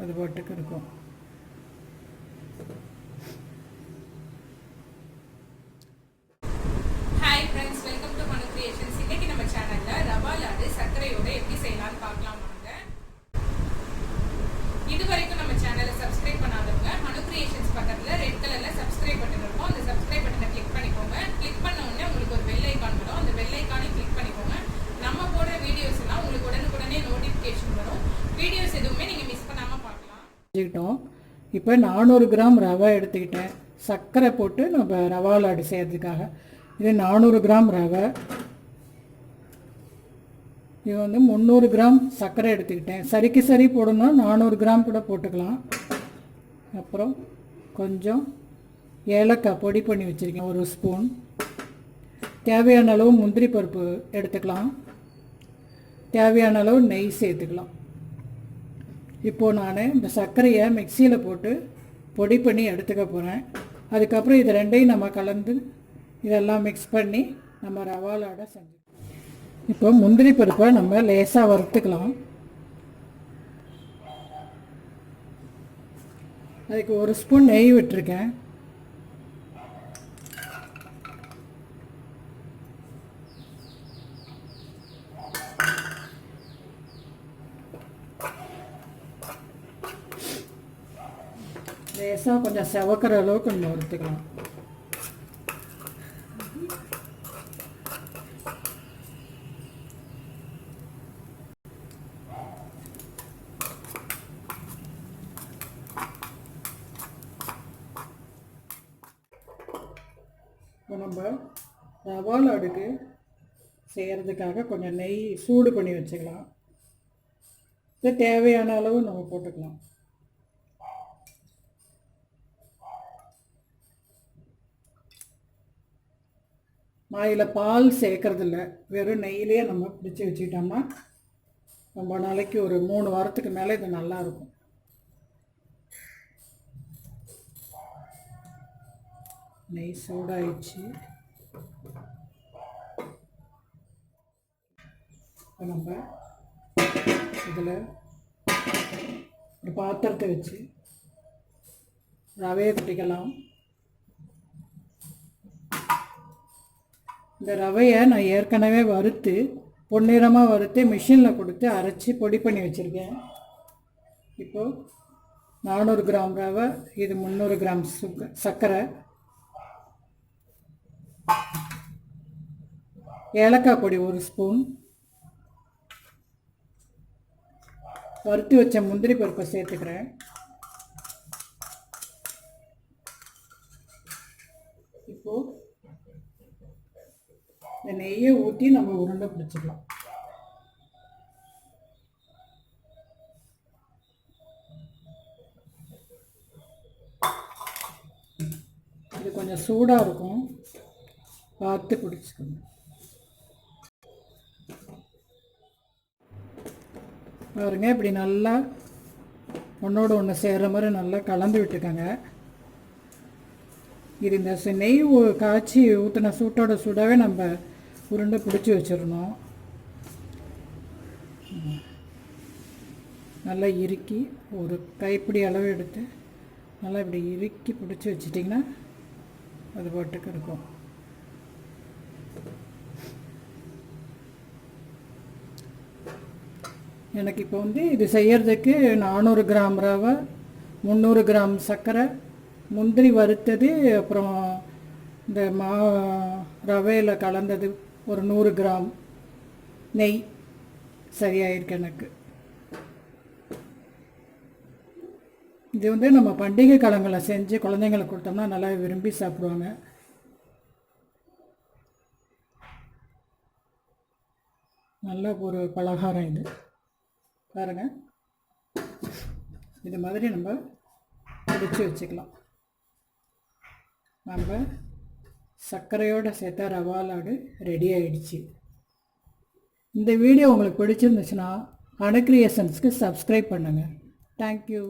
அது பாட்டுக்கு இருக்கும். Hi friends, welcome to ஹனு creations. இன்னைக்கு நம்ம சேனல்ல ரவா லாடு சர்க்கரையோட எப்படி செய்யலாம்னு பார்க்கலாம் வாங்க. இது வரைக்கும் நம்ம சேனலை சப்ஸ்கிரைப் பண்ணாதவங்க ஹனு கிரியேஷன்ஸ் பக்கத்துல ரெட் கலர்ல சப்ஸ்கிரைப் பட்டன் இருக்கும். அந்த சப்ஸ்கிரைப் பட்டனை கிளிக் பண்ணிக்கோங்க. கிளிக் பண்ண உடனே உங்களுக்கு ஒரு பெல் ஐகான் வரும். அந்த பெல் ஐகானை கிளிக் பண்ணிக்கோங்க. நம்ம போடுற வீடியோஸ் எல்லாம் உங்களுக்கு உடனுக்குடனே நோட்டிஃபிகேஷன் வரும். வீடியோஸ் எதுவுமே நீங்க மிஸ் பண்ணாம பார்க்கலாம். இப்போ 400 கிராம் ரவை எடுத்துக்கிட்டேன். சர்க்கரை போட்டு நம்ம ரவா லாடு செய்கிறதுக்காக இது 400 கிராம் ரவை. இது 300 கிராம் சர்க்கரை எடுத்துக்கிட்டேன். சரிக்கு சரி போடணும், 400 கிராம் கூட போட்டுக்கலாம். அப்புறம் கொஞ்சம் ஏலக்காய் பொடி பண்ணி வச்சுருக்கேன், 1 ஸ்பூன். தேவையான அளவு முந்திரி பருப்பு எடுத்துக்கலாம். தேவையான அளவு நெய் சேர்த்துக்கலாம். இப்போது நான் இந்த சர்க்கரையை மிக்சியில் போட்டு பொடி பண்ணி எடுத்துக்க போகிறேன். அதுக்கப்புறம் இது ரெண்டையும் நம்ம கலந்து இதெல்லாம் மிக்ஸ் பண்ணி நம்ம ரவா லாடை செஞ்சு. இப்போ முந்திரி பருப்பை நம்ம லேசாக வறுத்துக்கலாம். அதுக்கு 1 ஸ்பூன் நெய் விட்டுருக்கேன். லேசாக கொஞ்சம் செவக்கிற அளவுக்கு நம்ம வறுத்துக்கலாம். இப்போ நம்ம ரவா லாடுக்கு செய்கிறதுக்காக கொஞ்சம் நெய் சூடு பண்ணி வச்சுக்கலாம். இது தேவையான அளவு நம்ம போட்டுக்கலாம். நான் இதில் பால் சேர்க்கறதில்ல, வெறும் நெய்யிலே நம்ம பிடிச்சி வச்சுக்கிட்டோம்னா ரொம்ப நாளைக்கு ஒரு 3 வாரத்துக்கு மேலே இது நல்லாயிருக்கும். நெய் சூடாயிடுச்சு. இப்போ நம்ம இதில் ஒரு பாத்திரத்தை வச்சு ரவையை கொட்டிக்கலாம். இந்த ரவையை நான் ஏற்கனவே வறுத்து பொன்னிறமாக வறுத்து மிஷினில் கொடுத்து அரைச்சி பொடி பண்ணி வச்சுருக்கேன். இப்போது 400 கிராம் ரவை, இது 300 கிராம் சர்க்கரை, ஏலக்காய் பொடி 1 ஸ்பூன், வறுத்து வச்ச முந்திரி பருப்பை சேர்த்துக்கிறேன். இப்போது இந்த நெய்யை ஊற்றி நம்ம உருண்டை பிடிச்சிக்கலாம். இது கொஞ்சம் சூடாக இருக்கும், பார்த்து பிடிச்சிக்கணும். பாருங்க, இப்படி நல்லா ஒன்றோட ஒன்று சேர்கிற மாதிரி நல்லா கலந்து விட்டுக்கோங்க. இது இந்த நெய் காய்ச்சி ஊற்றின சூட்டோட சூடாகவே நம்ம உருண்டை பிடிச்சி வச்சிடணும். நல்லா இறுக்கி ஒரு கைப்பிடி அளவு எடுத்து நல்லா இப்படி இறுக்கி பிடிச்சி வச்சிட்டிங்கன்னா அது பாட்டுக்கு இருக்கும். எனக்கு இப்போ இது செய்கிறதுக்கு 400 கிராம் ரவை, 300 கிராம் சர்க்கரை, முந்திரி வறுத்தது, அப்புறம் இந்த ரவையில் கலந்தது ஒரு 100 கிராம் நெய் சரியாயிருக்கு எனக்கு. இது நம்ம பண்டிகை காலங்களில் செஞ்சு குழந்தைங்களுக்கு கொடுத்தோம்னா நல்லா விரும்பி சாப்பிடுவாங்க. நல்ல ஒரு பலகாரம் இது. பாருங்கள், இது மாதிரி நம்ம பிடிச்சி வச்சுக்கலாம். நம்ம சர்க்கரையோடு சேர்த்த ரவா லாடு ரெடி ஆகிடுச்சு. இந்த வீடியோ உங்களுக்கு பிடிச்சிருந்துச்சுன்னா ஹனு கிரியேஷன்ஸ்க்கு சப்ஸ்கிரைப் பண்ணுங்கள். தேங்க்யூ.